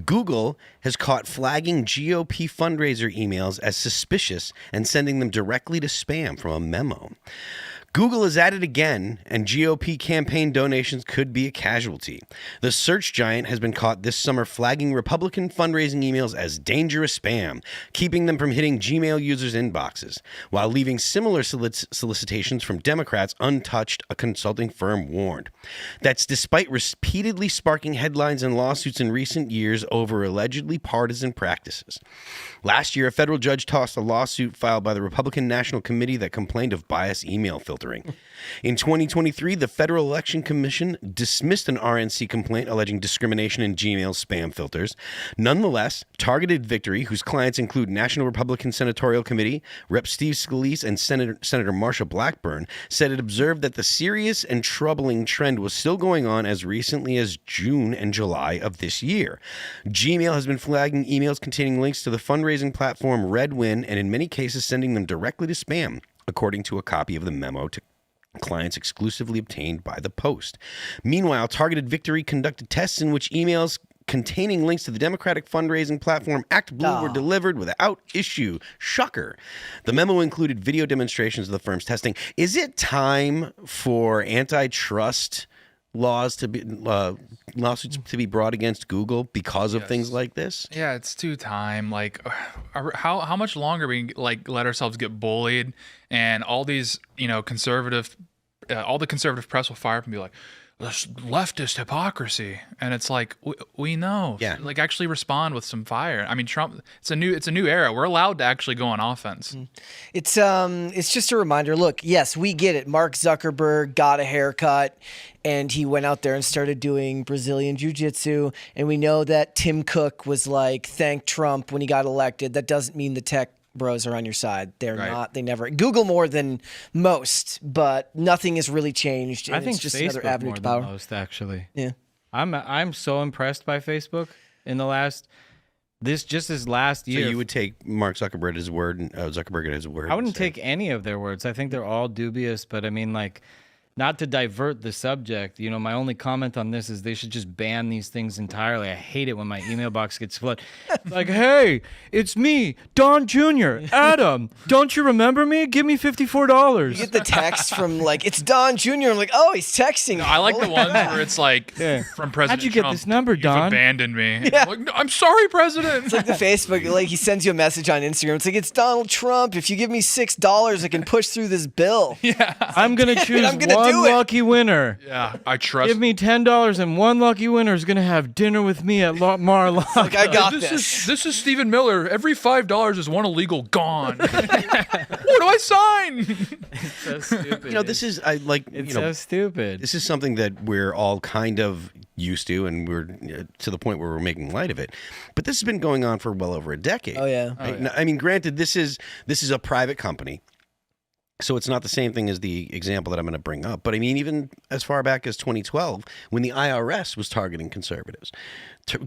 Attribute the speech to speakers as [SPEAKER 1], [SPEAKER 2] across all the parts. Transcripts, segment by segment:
[SPEAKER 1] Google has caught flagging GOP fundraiser emails as suspicious and sending them directly to spam from a memo. Google is at it again, and GOP campaign donations could be a casualty. The search giant has been caught this summer flagging Republican fundraising emails as dangerous spam, keeping them from hitting Gmail users' inboxes, while leaving similar solicitations from Democrats untouched, a consulting firm warned. That's despite repeatedly sparking headlines and lawsuits in recent years over allegedly partisan practices. Last year, a federal judge tossed a lawsuit filed by the Republican National Committee that complained of biased email filtering. In 2023, the Federal Election Commission dismissed an RNC complaint alleging discrimination in Gmail's spam filters. Nonetheless, Targeted Victory, whose clients include National Republican Senatorial Committee, Rep. Steve Scalise, and Senator Marsha Blackburn, said it observed that the serious and troubling trend was still going on as recently as June and July of this year. Gmail has been flagging emails containing links to the fundraising platform Redwin, and in many cases sending them directly to spam, according to a copy of the memo to clients exclusively obtained by the Post. Meanwhile, Targeted Victory conducted tests in which emails containing links to the Democratic fundraising platform Act Blue were delivered without issue. Shocker. The memo included video demonstrations of the firm's testing. Is it time for antitrust laws to be lawsuits to be brought against Google because of things like this?
[SPEAKER 2] Yeah, it's too time. Like, how much longer we let ourselves get bullied, and all these conservative, all the conservative press will fire up and be like, "This leftist hypocrisy," and it's like we know.
[SPEAKER 1] Yeah.
[SPEAKER 2] Like, actually respond with some fire. I mean, Trump. It's a new era. We're allowed to actually go on offense.
[SPEAKER 3] It's just a reminder. Look, yes, we get it. Mark Zuckerberg got a haircut, and he went out there and started doing Brazilian jiu-jitsu. And we know that Tim Cook was like, thank Trump when he got elected. That doesn't mean the tech bros are on your side. They're not. They never. Google more than most, but nothing has really changed.
[SPEAKER 4] I think
[SPEAKER 3] it's just
[SPEAKER 4] Facebook
[SPEAKER 3] another avenue
[SPEAKER 4] more
[SPEAKER 3] to
[SPEAKER 4] than
[SPEAKER 3] power.
[SPEAKER 4] most, actually.
[SPEAKER 3] Yeah.
[SPEAKER 4] I'm so impressed by Facebook in the last this last year.
[SPEAKER 1] So you would take Mark Zuckerberg at his word, and Zuckerberg at his word.
[SPEAKER 4] I wouldn't take any of their words. I think they're all dubious, but I mean, like, not to divert the subject, my only comment on this is they should just ban these things entirely. I hate it when my email box gets flooded. Like, hey, it's me, Don Jr., Adam. Don't you remember me? Give me $54.
[SPEAKER 3] You get the text from it's Don Jr. I'm like, oh, he's texting.
[SPEAKER 2] No, I like the ones where it's like from President
[SPEAKER 4] How'd you get
[SPEAKER 2] Trump,
[SPEAKER 4] this number,
[SPEAKER 2] "You've
[SPEAKER 4] Don?"
[SPEAKER 2] abandoned me.
[SPEAKER 3] Yeah.
[SPEAKER 2] I'm like, "No, I'm sorry, President."
[SPEAKER 3] It's like the Facebook, he sends you a message on Instagram. It's like, it's Donald Trump. If you give me $6, I can push through this bill.
[SPEAKER 2] Yeah.
[SPEAKER 4] I'm going to choose
[SPEAKER 3] I'm gonna
[SPEAKER 4] one
[SPEAKER 3] do it.
[SPEAKER 4] lucky winner.
[SPEAKER 2] Yeah, I trust.
[SPEAKER 4] Give me $10 and one lucky winner is going to have dinner with me at Mar-a-Lago.
[SPEAKER 3] Like, I got this.
[SPEAKER 2] This is Stephen Miller. Every $5 is one illegal gone. What do I sign?
[SPEAKER 4] So stupid.
[SPEAKER 1] This is
[SPEAKER 4] It's so stupid.
[SPEAKER 1] This is something that we're all kind of used to, and we're to the point where we're making light of it. But this has been going on for well over a decade.
[SPEAKER 3] Oh, yeah.
[SPEAKER 1] Right? Now, I mean, granted, this is a private company, so it's not the same thing as the example that I'm going to bring up. But I mean, even as far back as 2012, when the IRS was targeting conservatives,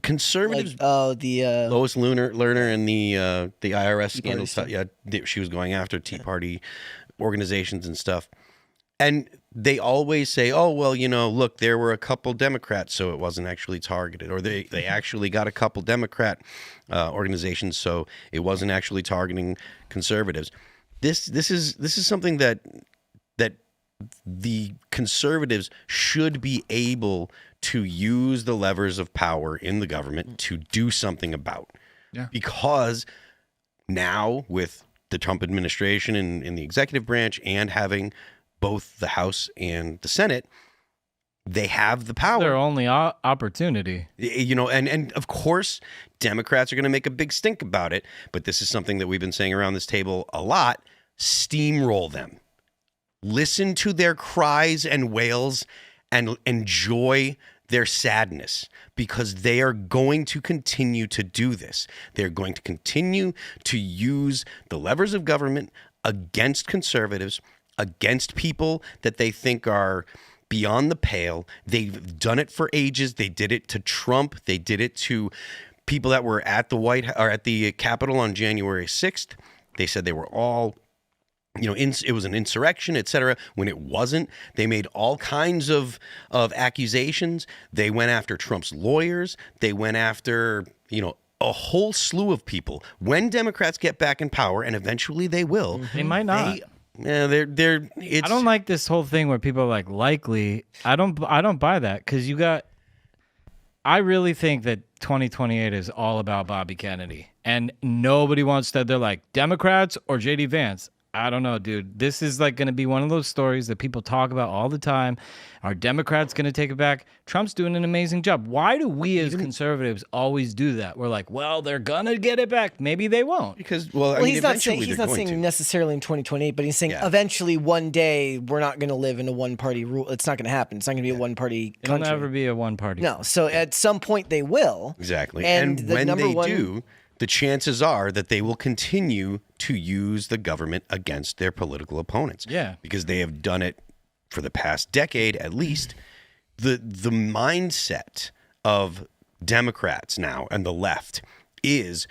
[SPEAKER 1] conservatives. Lois Lerner and the IRS scandal. She was going after Tea Party organizations and stuff. And they always say, oh, well, look, there were a couple Democrats, so it wasn't actually targeted. Or they actually got a couple Democrat organizations, so it wasn't actually targeting conservatives. This is something that the conservatives should be able to use the levers of power in the government to do something about.
[SPEAKER 2] Yeah.
[SPEAKER 1] Because now with the Trump administration in the executive branch and having both the House and the Senate, they have the power.
[SPEAKER 4] Their only opportunity.
[SPEAKER 1] And of course, Democrats are going to make a big stink about it, but this is something that we've been saying around this table a lot. Steamroll them. Listen to their cries and wails and enjoy their sadness, because they are going to continue to do this. They're going to continue to use the levers of government against conservatives, against people that they think are beyond the pale. They've done it for ages. They did it to Trump. They did it to people that were at the at the Capitol on January 6th. They said they were all it was an insurrection, etc. When it wasn't, they made all kinds of accusations. They went after Trump's lawyers. They went after, a whole slew of people. When Democrats get back in power, and eventually they will,
[SPEAKER 4] They might not.
[SPEAKER 1] I
[SPEAKER 4] I don't like this whole thing where people are like, likely. I don't buy that, because I really think that 2028 is all about Bobby Kennedy, and nobody wants that. They're like, Democrats or JD Vance. I don't know, dude. This is like going to be one of those stories that people talk about all the time. Are Democrats going to take it back? Trump's doing an amazing job. Why do we as conservatives always do that? We're like, well, they're going to get it back. Maybe they won't.
[SPEAKER 1] Because,
[SPEAKER 3] he's not saying necessarily in 2028, but he's saying eventually one day we're not going to live in a one-party rule. It's not going to happen. It's not going to be a one-party country.
[SPEAKER 4] It'll never be a one-party.
[SPEAKER 3] No. So at some point they will.
[SPEAKER 1] Exactly.
[SPEAKER 3] And
[SPEAKER 1] when they do, the chances are that they will continue to use the government against their political opponents.
[SPEAKER 4] Yeah.
[SPEAKER 1] Because they have done it for the past decade, at least. The mindset of Democrats now and the left is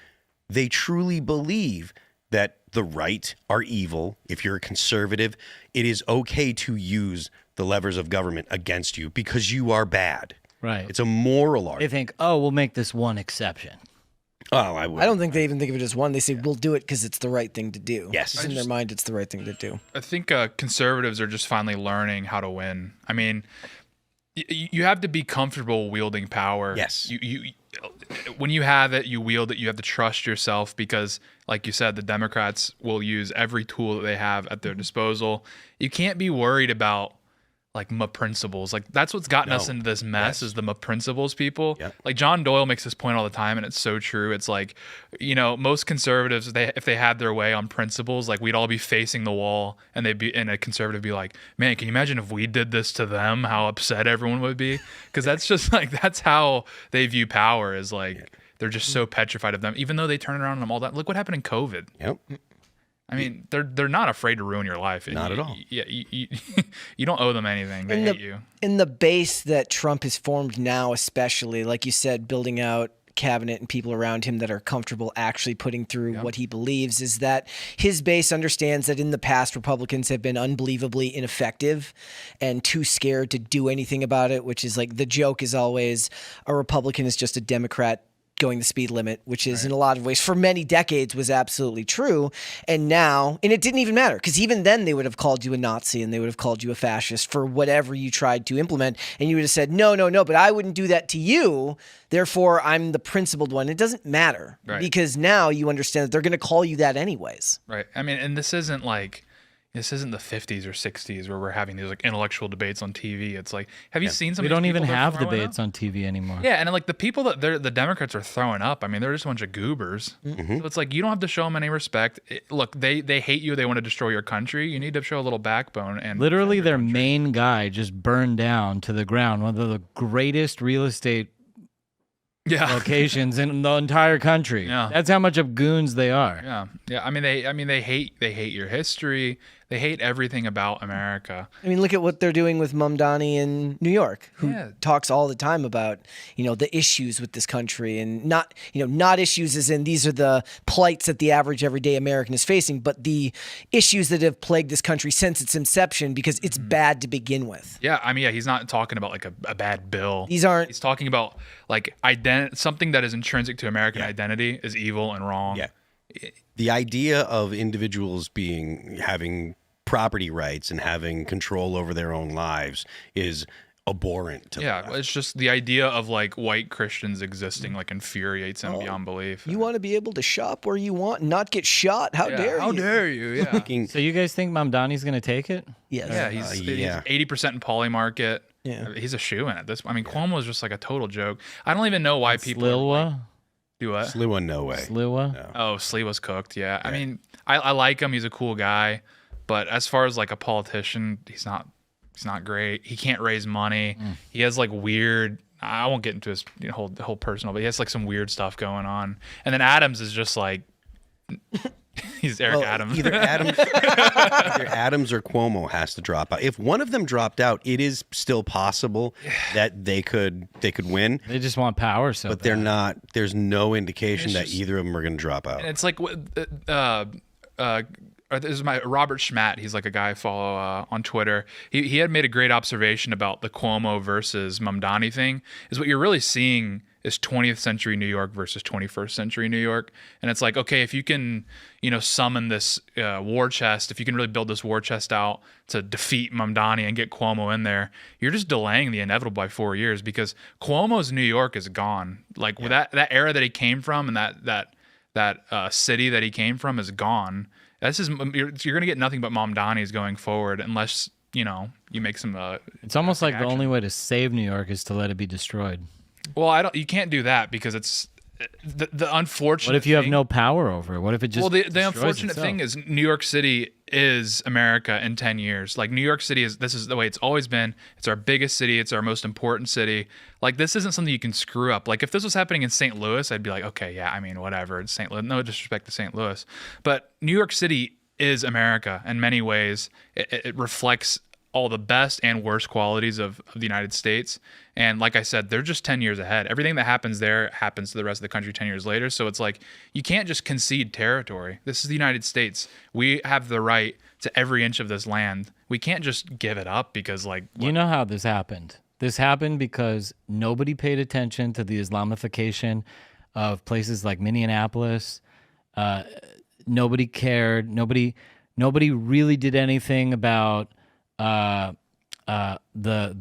[SPEAKER 1] they truly believe that the right are evil. If you're a conservative, it is okay to use the levers of government against you because you are bad.
[SPEAKER 4] Right.
[SPEAKER 1] It's a moral
[SPEAKER 4] They
[SPEAKER 1] argument.
[SPEAKER 4] think, oh, we'll make this one exception.
[SPEAKER 1] Oh, I would.
[SPEAKER 3] I don't think they even think of it as one. They say, we'll do it because it's the right thing to do.
[SPEAKER 1] Yes.
[SPEAKER 3] It's in their mind, it's the right thing to do.
[SPEAKER 2] I think conservatives are just finally learning how to win. I mean, you have to be comfortable wielding power.
[SPEAKER 1] Yes.
[SPEAKER 2] When you have it, you wield it. You have to trust yourself because, like you said, the Democrats will use every tool that they have at their disposal. You can't be worried about like principles. Like that's what's gotten us into this mess is the principles people.
[SPEAKER 1] Yep.
[SPEAKER 2] Like John Doyle makes this point all the time and it's so true. It's like, most conservatives, if they had their way on principles, like we'd all be facing the wall and a conservative be like, man, can you imagine if we did this to them, how upset everyone would be? Because that's just like, that's how they view power is like, they're just so petrified of them, even though they turn around on them all that. Look what happened in COVID.
[SPEAKER 1] Yep.
[SPEAKER 2] I mean, they're not afraid to ruin your life.
[SPEAKER 1] Not at all.
[SPEAKER 2] Yeah, you don't owe them anything. They hate you.
[SPEAKER 3] In the base that Trump has formed now, especially, like you said, building out cabinet and people around him that are comfortable actually putting through what he believes, is that his base understands that in the past Republicans have been unbelievably ineffective and too scared to do anything about it, which is like the joke is always a Republican is just a Democrat going the speed limit, which is in a lot of ways for many decades was absolutely true. And now, and it didn't even matter because even then they would have called you a Nazi and they would have called you a fascist for whatever you tried to implement. And you would have said, no, but I wouldn't do that to you. Therefore, I'm the principled one. It doesn't matter because now you understand that they're going to call you that anyways.
[SPEAKER 2] Right. I mean, and this isn't the 50s or 60s where we're having these like intellectual debates on TV. It's like, have you seen some?
[SPEAKER 4] We
[SPEAKER 2] of these
[SPEAKER 4] don't even
[SPEAKER 2] people
[SPEAKER 4] have
[SPEAKER 2] they're throwing
[SPEAKER 4] debates
[SPEAKER 2] up?
[SPEAKER 4] on TV anymore.
[SPEAKER 2] Yeah, and like the people that the Democrats are throwing up, I mean, they're just a bunch of goobers. So it's like you don't have to show them any respect. Look, they hate you. They want to destroy your country. You need to show a little backbone. And
[SPEAKER 4] Literally, their main guy just burned down to the ground. One of the greatest real estate locations in the entire country.
[SPEAKER 2] Yeah.
[SPEAKER 4] That's how much of goons they are.
[SPEAKER 2] Yeah. I mean, they hate your history. They hate everything about America.
[SPEAKER 3] I mean, look at what they're doing with Mamdani in New York, who talks all the time about, the issues with this country and not issues as in these are the plights that the average everyday American is facing, but the issues that have plagued this country since its inception because it's bad to begin with.
[SPEAKER 2] Yeah. I mean, he's not talking about like a bad bill.
[SPEAKER 3] He's
[SPEAKER 2] talking about like something that is intrinsic to American identity is evil and wrong.
[SPEAKER 1] Yeah. The idea of individuals having property rights and having control over their own lives is abhorrent to them.
[SPEAKER 2] It's just the idea of like white Christians existing like infuriates him beyond belief.
[SPEAKER 3] You want to be able to shop where you want and not get shot? How dare you?
[SPEAKER 2] How dare you? Yeah.
[SPEAKER 4] So you guys think Mamdani's going to take it?
[SPEAKER 3] Yes.
[SPEAKER 2] Yeah, he's 80% in poly market.
[SPEAKER 3] Yeah.
[SPEAKER 2] He's a shoo-in at this. I mean, Cuomo is just like a total joke. I don't even know why people
[SPEAKER 4] Slilwa?
[SPEAKER 2] do what?
[SPEAKER 1] Sliwa, no way.
[SPEAKER 4] Sliwa?
[SPEAKER 1] No.
[SPEAKER 2] Oh, Sliwa's cooked. Yeah. I mean, I like him. He's a cool guy. But as far as like a politician, he's not great. He can't raise money. He has like weird. I won't get into his whole personal, but he has like some weird stuff going on. And then Adams is just like he's Eric Adams.
[SPEAKER 1] Either Adams or Cuomo has to drop out. If one of them dropped out, it is still possible that they could win.
[SPEAKER 4] They just want power, so
[SPEAKER 1] But they're not. There's no indication that
[SPEAKER 2] just-
[SPEAKER 1] either of them are going to drop out.
[SPEAKER 2] And it's like this is my Robert Schmatt. He's like a guy I follow on Twitter. He had made a great observation about the Cuomo versus Mamdani thing. Is what you're really seeing is 20th century New York versus 21st century New York. And it's like, okay, if you can, summon this war chest, if you can really build this war chest out to defeat Mamdani and get Cuomo in there, you're just delaying the inevitable by 4 years, because Cuomo's New York is gone. Like with that era that he came from, and that city that he came from is gone. You're going to get nothing but Mamdani's going forward, unless you make some.
[SPEAKER 4] It's almost like
[SPEAKER 2] action.
[SPEAKER 4] The only way to save New York is to let it be destroyed.
[SPEAKER 2] Well, you can't do that, because it's the unfortunate.
[SPEAKER 4] What if you have
[SPEAKER 2] thing-
[SPEAKER 4] no power over it? What if it just?
[SPEAKER 2] Well, the
[SPEAKER 4] destroys
[SPEAKER 2] unfortunate
[SPEAKER 4] itself?
[SPEAKER 2] thing is New York City is America in 10 years. Like New York City this is the way it's always been. It's our biggest city. It's our most important city. Like this isn't something you can screw up. Like if this was happening in St. Louis, I'd be like, okay, yeah, I mean, whatever. It's St. Louis. No disrespect to St. Louis, but New York City is America in many ways. It reflects all the best and worst qualities of the United States. And like I said, they're just 10 years ahead. Everything that happens there happens to the rest of the country 10 years later. So it's like, you can't just concede territory. This is the United States. We have the right to every inch of this land. We can't just give it up because
[SPEAKER 4] You know how this happened? This happened because nobody paid attention to the Islamification of places like Minneapolis. Nobody cared. Nobody really did anything about the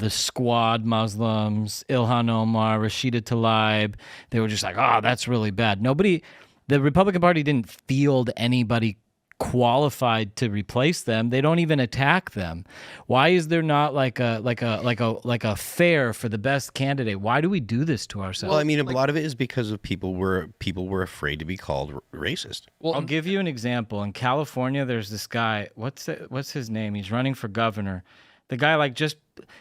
[SPEAKER 4] squad Muslims, Ilhan Omar, Rashida Tlaib. They were just like, oh, that's really bad. The Republican Party didn't field anybody qualified to replace them. They don't even attack them. Why is there not like a fair for the best candidate? Why do we do this to ourselves?
[SPEAKER 1] Well, I mean, a lot of it is because of people were afraid to be called racist.
[SPEAKER 2] Well,
[SPEAKER 4] I'll give you an example. In California, there's this guy. What's his name? He's running for governor. The guy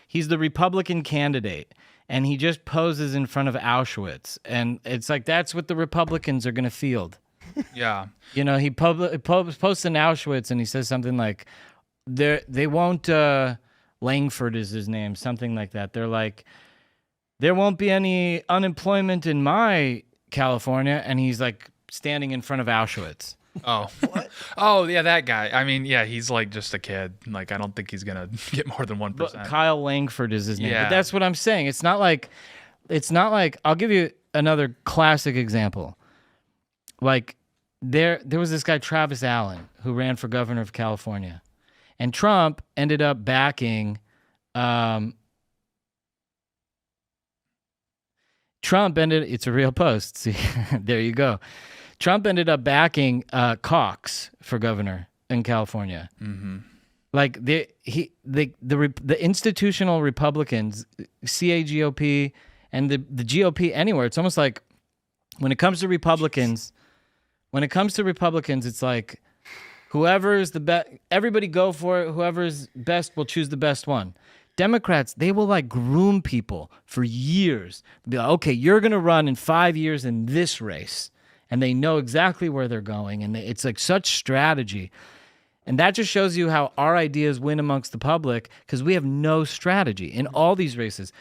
[SPEAKER 4] he's the Republican candidate, and he just poses in front of Auschwitz, and it's like that's what the Republicans are going to field.
[SPEAKER 2] yeah.
[SPEAKER 4] He posts in Auschwitz, and he says something like, "They won't." Langford is his name, something like that. They're like, "There won't be any unemployment in my California," and he's like standing in front of Auschwitz.
[SPEAKER 2] Oh, what? Oh, yeah, that guy. I mean, yeah, he's like just a kid. Like, I don't think he's gonna get more than 1%.
[SPEAKER 4] But Kyle Langford is his name.
[SPEAKER 2] Yeah.
[SPEAKER 4] But that's what I'm saying. It's not like. I'll give you another classic example. Like, there was this guy Travis Allen who ran for governor of California, and Trump ended up backing. It's a real post. See, there you go. Trump ended up backing Cox for governor in California.
[SPEAKER 2] Mm-hmm.
[SPEAKER 4] Like the institutional Republicans, CAGOP, and the GOP anywhere. It's almost like when it comes to Republicans, it's like whoever is the best. Everybody go for it. Whoever's best will choose the best one. Democrats, they will like groom people for years. Be like, okay, you're gonna run in 5 years in this race. And they know exactly where they're going. And it's like such strategy. And that just shows you how our ideas win amongst the public, because we have no strategy in all these races.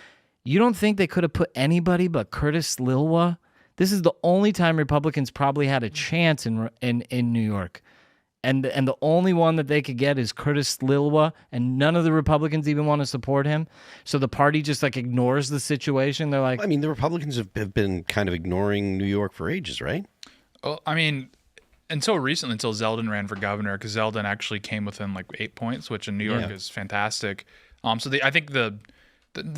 [SPEAKER 4] You don't think they could have put anybody but Curtis Lilwa? This is the only time Republicans probably had a chance in New York. And the only one that they could get is Curtis Lilwa, and none of the Republicans even want to support him. So the party just like ignores the situation. They're like,
[SPEAKER 1] I mean, the Republicans have been kind of ignoring New York for ages, right?
[SPEAKER 2] Well, I mean, until recently, until Zeldin ran for governor, because Zeldin actually came within like 8 points, which in New York is fantastic. I think the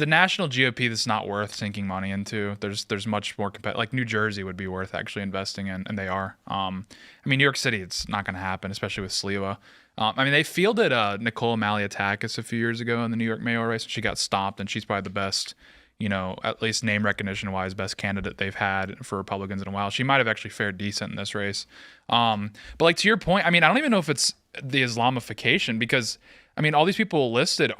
[SPEAKER 2] national GOP that's not worth sinking money into. There's much more like New Jersey would be worth actually investing in, and they are. I mean, New York City, it's not going to happen, especially with Sliwa. I mean, they fielded Nicole Malliotakis a few years ago in the New York mayoral race, and she got stopped, and she's probably the best, at least name recognition wise, best candidate they've had for Republicans in a while. She might have actually fared decent in this race. But like to your point, I mean, I don't even know if it's the Islamification, because I mean, all these people listed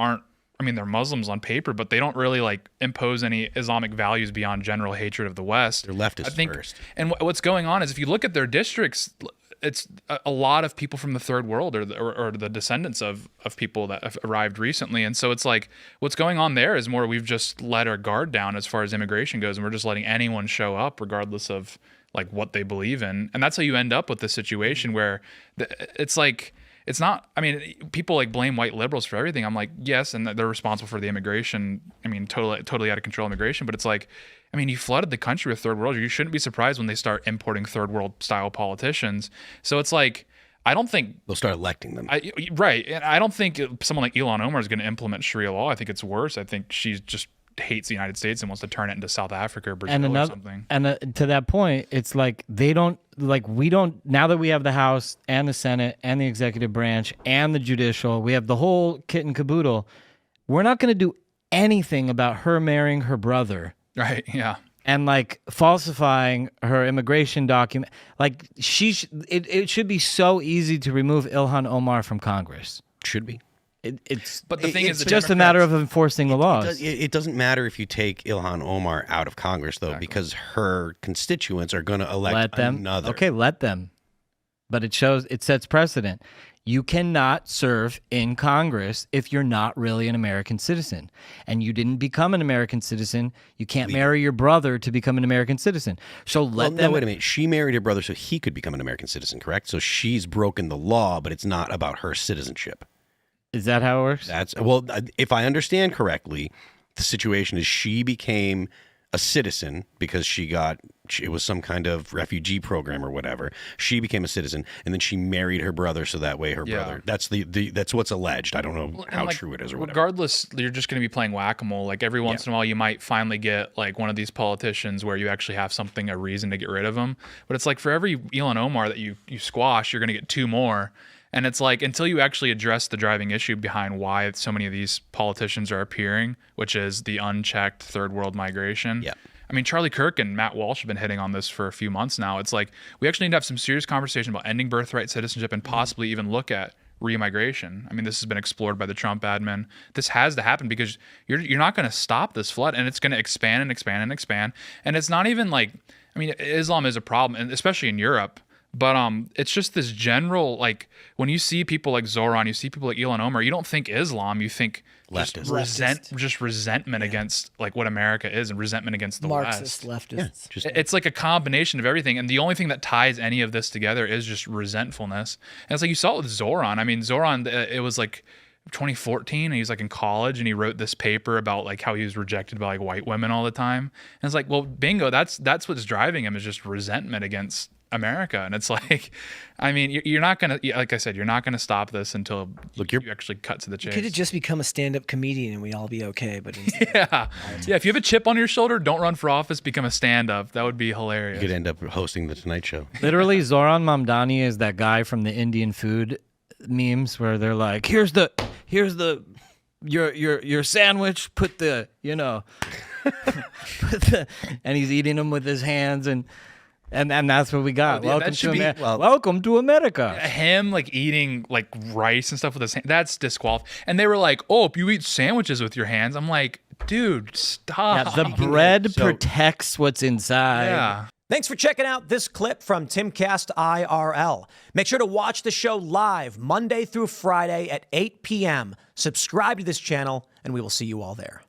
[SPEAKER 2] they're Muslims on paper, but they don't really like impose any Islamic values beyond general hatred of the West.
[SPEAKER 1] They're leftists
[SPEAKER 2] I think,
[SPEAKER 1] first.
[SPEAKER 2] And what's going on is if you look at their districts, it's a lot of people from the third world or the descendants of people that have arrived recently. And so it's like what's going on there is more we've just let our guard down as far as immigration goes, and we're just letting anyone show up regardless of like what they believe in. And that's how you end up with this situation where it's like it's not, I mean, people like blame white liberals for everything. I'm like, yes, and they're responsible for the immigration. I mean, totally out of control immigration, but it's like, I mean, you flooded the country with third world. You shouldn't be surprised when they start importing third world style politicians. So it's like, I don't think
[SPEAKER 1] They'll start electing them.
[SPEAKER 2] right. And I don't think someone like Ilhan Omar is going to implement Sharia law. I think it's worse. I think she just hates the United States and wants to turn it into South Africa or Brazil or something.
[SPEAKER 4] And to that point, it's like we don't, now that we have the House and the Senate and the executive branch and the judicial, we have the whole kit and caboodle. We're not going to do anything about her marrying her brother.
[SPEAKER 2] Right. Yeah.
[SPEAKER 4] And like falsifying her immigration document. Like it should be so easy to remove Ilhan Omar from Congress.
[SPEAKER 1] Should be.
[SPEAKER 2] But the thing is,
[SPEAKER 4] it's just a matter of enforcing the laws.
[SPEAKER 1] It doesn't matter if you take Ilhan Omar out of Congress, though, because her constituents are going to elect another.
[SPEAKER 4] Okay, let them. But it sets precedent. You cannot serve in Congress if you're not really an American citizen. And you didn't become an American citizen. You can't marry your brother to become an American citizen. So let them.
[SPEAKER 1] No, wait a minute. She married her brother so he could become an American citizen, correct? So she's broken the law, but it's not about her citizenship.
[SPEAKER 4] Is that how it works?
[SPEAKER 1] Well, if I understand correctly, the situation is she became a citizen because it was some kind of refugee program or whatever. She became a citizen, and then she married her brother, so that way her brother. That's that's what's alleged. I don't know how true it is or whatever.
[SPEAKER 2] Regardless, you're just going to be playing whack-a-mole. Like every once in a while, you might finally get like one of these politicians where you actually have a reason to get rid of them. But it's like for every Ilhan Omar that you squash, you're going to get two more. And it's like until you actually address the driving issue behind why so many of these politicians are appearing, which is the unchecked third world migration.
[SPEAKER 1] Yeah.
[SPEAKER 2] I mean, Charlie Kirk and Matt Walsh have been hitting on this for a few months now. It's like we actually need to have some serious conversation about ending birthright citizenship and possibly even look at re-immigration. I mean, this has been explored by the Trump admin. This has to happen because you're not going to stop this flood, and it's going to expand and expand and expand. And it's not even like, I mean, Islam is a problem, and especially in Europe. But it's just this general, like, when you see people like Zoran, you see people like Ilhan Omar, you don't think Islam, you think just resentment against like what America is and resentment against the
[SPEAKER 3] Marxist
[SPEAKER 2] West.
[SPEAKER 3] leftists.
[SPEAKER 2] It's like a combination of everything, and the only thing that ties any of this together is just resentfulness. And it's like you saw it with Zoran. I mean, Zoran, it was like 2014, and he was like in college, and he wrote this paper about like how he was rejected by like white women all the time. And it's like, well, bingo, that's what's driving him is just resentment against America. And it's like, I mean, you're not gonna, like I said, you're not gonna stop this until you actually cut to the chase.
[SPEAKER 3] You could have just become a stand-up comedian and we'd all be okay. But
[SPEAKER 2] yeah, if you have a chip on your shoulder, don't run for office, become a stand-up. That would be hilarious.
[SPEAKER 1] You could end up hosting the Tonight Show.
[SPEAKER 4] Literally, Zoran Mamdani is that guy from the Indian food memes where they're like, here's your sandwich, put the, and he's eating them with his hands, and that's what we got. Welcome to America.
[SPEAKER 2] Him like eating like rice and stuff with his hand, that's disqualified. And they were like, oh, if you eat sandwiches with your hands, I'm like, dude, stop.
[SPEAKER 4] Yeah, the bread protects what's inside.
[SPEAKER 2] Yeah.
[SPEAKER 5] Thanks for checking out this clip from Timcast IRL. Make sure to watch the show live Monday through Friday at 8 p.m. Subscribe to this channel, and we will see you all there.